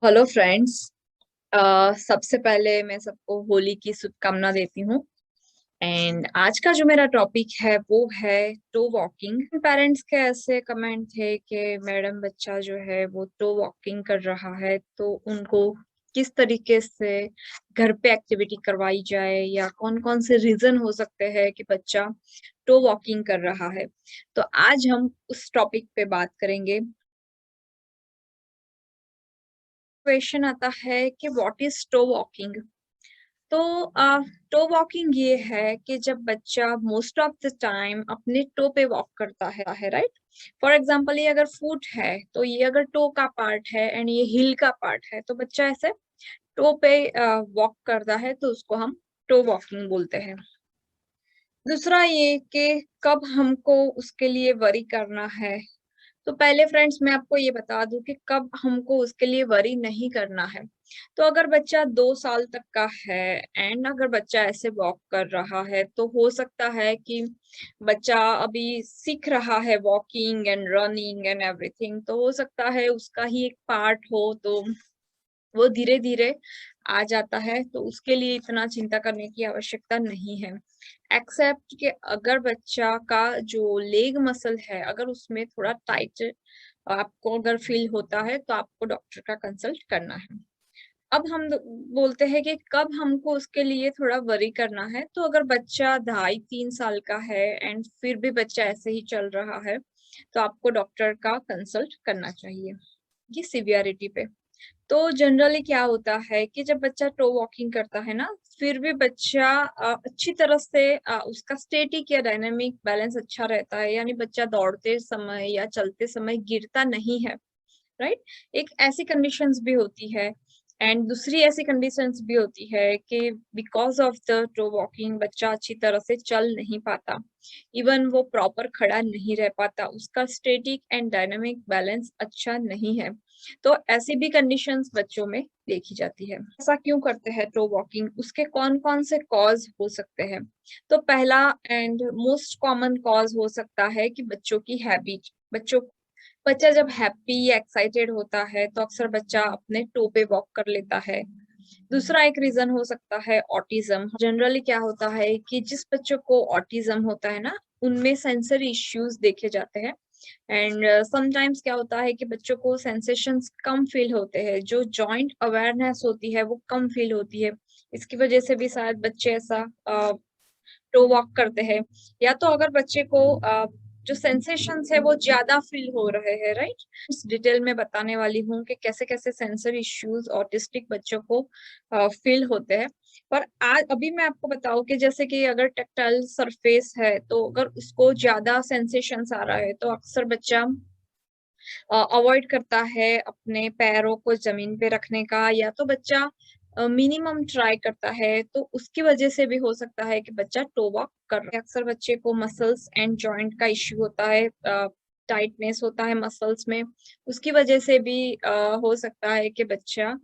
Hello friends. सबसे पहले मैं सबको होली की शुभकामना देती हूँ। एंड आज का जो मेरा टॉपिक है वो है टो वॉकिंग। पेरेंट्स के ऐसे कमेंट थे कि मैडम बच्चा जो है वो टो वॉकिंग कर रहा है, तो उनको किस तरीके से घर पे एक्टिविटी करवाई जाए या कौन कौन से रीजन हो सकते हैं कि बच्चा टो वॉकिंग कर रहा है। तो आज हम उस टॉपिक पे बात करेंगे। क्वेश्चन आता है कि व्हाट इज टो वॉकिंग। तो टो वॉकिंग ये है कि जब बच्चा मोस्ट ऑफ द टाइम अपने टो पे वॉक करता है, राइट। फॉर एग्जांपल, ये अगर फुट है तो ये अगर टो का पार्ट है एंड ये हिल का पार्ट है, तो बच्चा ऐसे टो पे वॉक करता है, तो उसको हम टो वॉकिंग बोलते हैं। दूसरा ये कि कब हमको उसके लिए वरी करना है। तो पहले फ्रेंड्स मैं आपको ये बता दूं कि कब हमको उसके लिए वरी नहीं करना है। तो अगर बच्चा 2 साल तक का है एंड अगर बच्चा ऐसे वॉक कर रहा है, तो हो सकता है कि बच्चा अभी सीख रहा है walking and running and everything, तो हो सकता है उसका ही एक पार्ट हो, तो वो धीरे धीरे आ जाता है, तो उसके लिए इतना चिंता करने की आवश्यकता नहीं है। एक्सेप्ट कि अगर बच्चा का जो लेग मसल है, अगर उसमें थोड़ा टाइट आपको अगर फील होता है, तो आपको डॉक्टर का कंसल्ट करना है। अब हम बोलते हैं कि कब हमको उसके लिए थोड़ा वरी करना है। तो अगर बच्चा 2.5-3 साल का है एंड फिर भी बच्चा ऐसे ही चल रहा है, तो आपको डॉक्टर का कंसल्ट करना चाहिए ये सिवियरिटी पे। तो जनरली क्या होता है कि जब बच्चा टो वॉकिंग करता है ना, फिर भी बच्चा अच्छी तरह से उसका स्टैटिक या डायनामिक बैलेंस अच्छा रहता है, यानी बच्चा दौड़ते समय या चलते समय गिरता नहीं है, राइट। एक ऐसी कंडीशंस भी होती है एंड दूसरी ऐसी कंडीशंस भी होती है कि because of the toe walking बच्चा अच्छी तरह से चल नहीं पाता, इवन वो प्रॉपर खड़ा नहीं रह पाता, उसका स्टैटिक एंड डायनामिक बैलेंस अच्छा नहीं है। तो ऐसी भी कंडीशंस बच्चों में देखी जाती है। ऐसा क्यों करते हैं टो वॉकिंग, उसके कौन कौन से कॉज हो सकते हैं। तो पहला एंड मोस्ट कॉमन कॉज हो सकता है कि बच्चों की हैबिट। बच्चा जब हैप्पी या एक्साइटेड होता है, तो अक्सर बच्चा अपने टो पे वॉक कर लेता है। दूसरा एक रीजन हो सकता है ऑटिज्म। जनरली क्या होता है कि जिस बच्चों को ऑटिज्म होता है ना, उनमें सेंसरी इश्यूज देखे जाते हैं। एंड समटाइम्स क्या होता है कि बच्चों को सेंसेशंस कम फील होते हैं, जो जॉइंट अवेयरनेस होती है वो कम फील होती है। इसकी वजह से भी शायद बच्चे ऐसा टो वॉक करते हैं। या तो अगर बच्चे को जो सेंसेशंस है वो ज्यादा फील हो रहे हैं, राइट। इस डिटेल में बताने वाली हूँ कि कैसे कैसे सेंसर इश्यूज ऑटिस्टिक बच्चों को फील होते हैं। पर आज अभी मैं आपको बताऊं कि जैसे कि अगर टेक्टाइल सरफेस है, तो अगर उसको ज्यादा सेंसेशंस आ रहा है, तो अक्सर बच्चा अवॉइड करता है अपने पैरों को जमीन पे रखने का, या तो बच्चा मिनिमम ट्राई करता है, तो उसकी वजह से भी हो सकता है कि बच्चा टो वॉक कर रहा है। अक्सर बच्चे को मसल्स एंड जॉइंट का इश्यू होता है, टाइटनेस होता है मसल्स में, उसकी वजह से भी हो सकता है कि बच्चा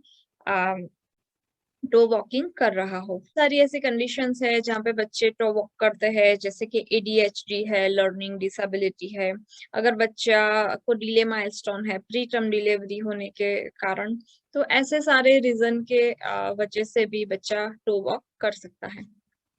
टो वॉकिंग कर रहा हो। सारी ऐसी कंडीशंस है जहाँ पे बच्चे टो वॉक करते हैं, जैसे कि एडीएचडी है, लर्निंग डिसेबिलिटी है, अगर बच्चा को डिले माइलस्टोन है प्री टर्म डिलीवरी होने के कारण, तो ऐसे सारे रीजन के वजह से भी बच्चा टो वॉक कर सकता है।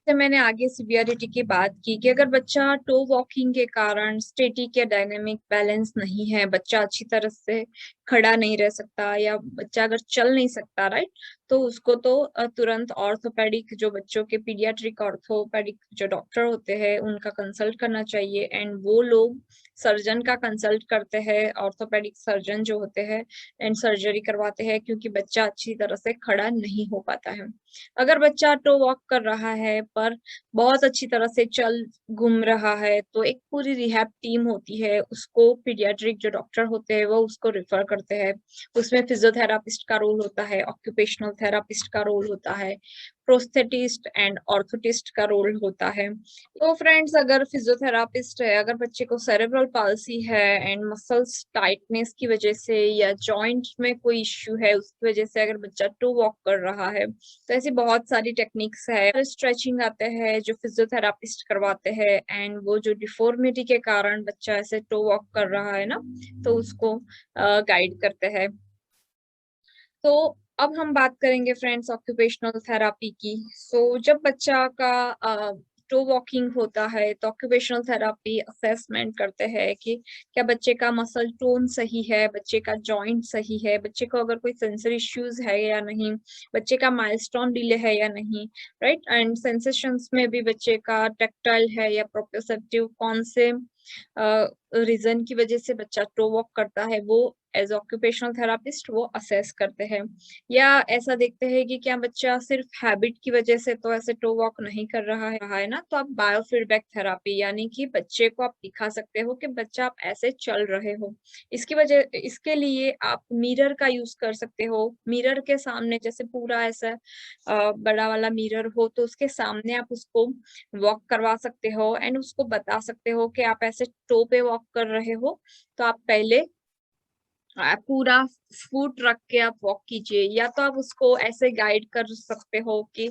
से मैंने आगे सिवियरिटी की बात की कि अगर बच्चा टो वॉकिंग के कारण स्टैटिक या डायनेमिक बैलेंस नहीं है, बच्चा अच्छी तरह से खड़ा नहीं रह सकता या बच्चा अगर चल नहीं सकता, राइट, तो उसको तो तुरंत ऑर्थोपेडिक, जो बच्चों के पीडियाट्रिक ऑर्थोपेडिक जो डॉक्टर होते हैं उनका कंसल्ट करना चाहिए। एंड वो लोग सर्जन का कंसल्ट करते हैं, ऑर्थोपेडिक सर्जन जो होते हैं, एंड सर्जरी करवाते हैं, क्योंकि बच्चा अच्छी तरह से खड़ा नहीं हो पाता है। अगर बच्चा टो वॉक कर रहा है पर बहुत अच्छी तरह से चल घूम रहा है, तो एक पूरी रिहैब टीम होती है, उसको पीडियाट्रिक जो डॉक्टर होते हैं वो उसको रेफर करते हैं। उसमें फिजियोथेरापिस्ट का रोल होता है, ऑक्यूपेशनल थेरापिस्ट का रोल होता है, प्रोस्थेटिस्ट एंड ऑर्थोटिस्ट का रोल होता है। तो फ्रेंड्स, अगर फिजियोथेरापिस्ट है, अगर बच्चे को सेरेब्रल पाल्सी है एंड मसल्स टाइटनेस की वजह से या जॉइंट में कोई इश्यू है उसकी वजह से अगर बच्चा टू वॉक कर रहा है, तो ऐसी बहुत सारी टेक्निक्स है। स्ट्रेचिंग आते हैं जो फिजियोथेरापिस्ट करवाते हैं, एंड वो जो डिफॉर्मिटी के कारण बच्चा ऐसे टो वॉक कर रहा है ना, तो उसको गाइड करते हैं। तो अब हम बात करेंगे फ्रेंड्स ऑक्यूपेशनल थेरेपी की। जब बच्चा का टो वॉकिंग होता है तो ऑक्यूपेशनल थेरेपी असेसमेंट करते हैं कि क्या बच्चे का मसल टोन सही है, बच्चे का जॉइंट सही है, बच्चे को अगर कोई सेंसरी इश्यूज है या नहीं, बच्चे का माइलस्टोन डिले है या नहीं, राइट। एंड सेंसेशंस में भी बच्चे का टैक्टाइल है या प्रोप्रियोसेप्टिव, कौन से रीजन की वजह से बच्चा टो वॉक करता है, वो एज ऑक्यूपेशनल थेरापिस्ट वो असेस करते हैं। या ऐसा देखते हैं कि क्या बच्चा सिर्फ हैबिट की वजह से तो ऐसे टो वॉक नहीं कर रहा है ना, तो आप बायो फीडबैक थेरापी यानी कि बच्चे को आप दिखा सकते हो कि बच्चा आप ऐसे चल रहे हो। इसके लिए आप मिरर का यूज कर सकते हो। मिरर के सामने जैसे पूरा ऐसा बड़ा वाला मिरर हो तो उसके सामने आप उसको वॉक करवा सकते हो एंड उसको बता सकते हो कि आप ऐसे टो पे वॉक कर रहे हो, तो आप पहले पूरा फुट रख के आप वॉक कीजिए। या तो आप उसको ऐसे गाइड कर सकते हो कि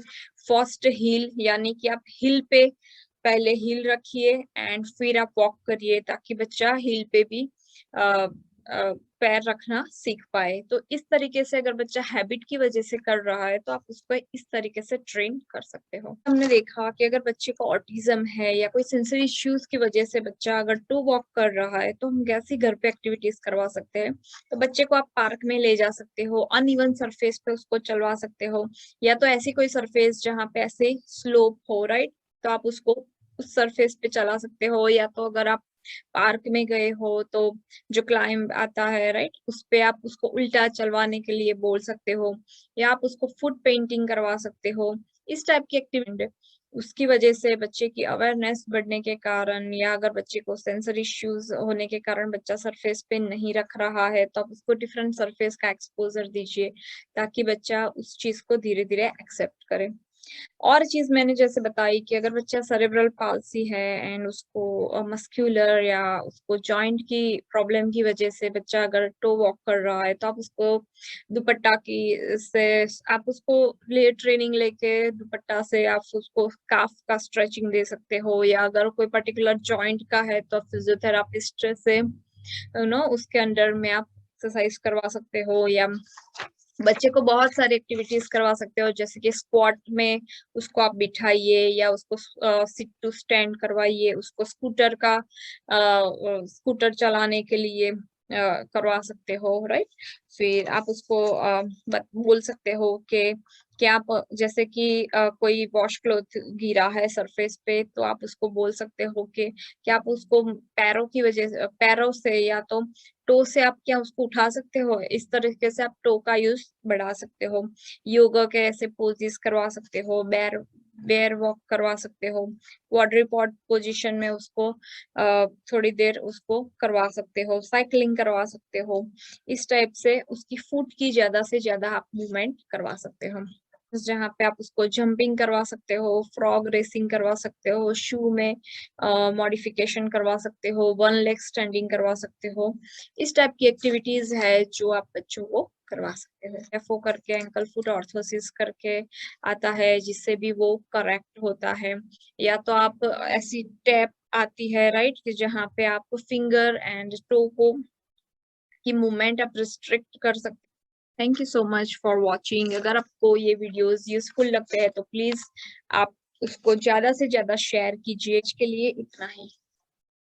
फर्स्ट हील यानी कि आप हील पे पहले हील रखिए एंड फिर आप वॉक करिए, ताकि बच्चा हील पे भी अ, पैर रखना सीख पाए। तो इस तरीके से अगर बच्चा हैबिट की वजह से कर रहा है तो आप उसको इस तरीके से ट्रेन कर सकते हो। हमने देखा कि अगर बच्चे को ऑटिज्म है या कोई सेंसरी इश्यूज की वजह से बच्चा अगर टू वॉक कर रहा है तो हम कैसी घर पे एक्टिविटीज करवा सकते हैं। तो बच्चे को आप पार्क में ले जा सकते हो, अनइवन सरफेस पे उसको चलवा सकते हो, या तो ऐसी कोई सरफेस जहाँ पे ऐसे स्लोप हो, राइट, तो आप उसको उस सरफेस पे चला सकते हो। या तो अगर आप पार्क में गए हो तो जो क्लाइंब आता है, राइट, उस पे आप उसको उल्टा चलवाने के लिए बोल सकते हो, या आप उसको फुट पेंटिंग करवा सकते हो। इस टाइप की एक्टिविटी उसकी वजह से बच्चे की अवेयरनेस बढ़ने के कारण, या अगर बच्चे को सेंसर इश्यूज होने के कारण बच्चा सरफेस पे नहीं रख रहा है तो आप उसको डिफरेंट सरफेस का एक्सपोजर दीजिए, ताकि बच्चा उस चीज को धीरे धीरे एक्सेप्ट करे। और चीज मैंने जैसे बताई कि अगर बच्चा सेरेब्रल पाल्सी है एंड उसको मस्क्यूलर या उसको जॉइंट की प्रॉब्लम की वजह से बच्चा अगर टो वॉक कर रहा है तो आप उसको दुपट्टा की से आप उसको ले ट्रेनिंग लेके दुपट्टा से आप उसको काफ का स्ट्रेचिंग दे सकते हो। या अगर कोई पर्टिकुलर जॉइंट का है तो फिजियोथेरापिस्ट से उसके अंडर में आप एक्सरसाइज करवा सकते हो। या बच्चे को बहुत सारी एक्टिविटीज करवा सकते हो, जैसे कि स्क्वाट में उसको आप बिठाइए, या उसको सिट टू स्टैंड करवाइए, उसको स्कूटर चलाने के लिए करवा सकते हो, राइट। फिर आप उसको बोल सकते हो कि आप जैसे कि कोई वॉश क्लॉथ गिरा है सरफेस पे तो आप उसको बोल सकते हो कि आप उसको पैरों से या तो टो से आप क्या उसको उठा सकते हो। इस तरीके से आप टो का यूज बढ़ा सकते हो। योगा के ऐसे पोजेस करवा सकते हो, बेयर बेयर वॉक करवा सकते हो, क्वाड्रीपॉड पोजीशन में उसको थोड़ी देर उसको करवा सकते हो, साइकिलिंग करवा सकते हो। इस टाइप से उसकी फुट की ज्यादा से ज्यादा आप मूवमेंट करवा सकते हो, जहाँ पे आप उसको जंपिंग करवा सकते हो, फ्रॉग रेसिंग करवा सकते हो, शू में मॉडिफिकेशन करवा सकते हो, वन लेग स्टैंडिंग करवा सकते हो। इस टाइप की एक्टिविटीज है जो आप बच्चों को करवा सकते हो। एफओ करके एंकल फुट ऑर्थोसिस करके आता है, जिससे भी वो करेक्ट होता है। या तो आप ऐसी टैप आती है, राइट, कि जहाँ पे आप फिंगर एंड टो को की मूवमेंट आप रिस्ट्रिक्ट कर सकते हैं। Thank you so much for watching. अगर आपको ये वीडियोस यूजफुल लगते हैं तो प्लीज आप उसको ज्यादा से ज्यादा शेयर कीजिए। आज के लिए इतना ही।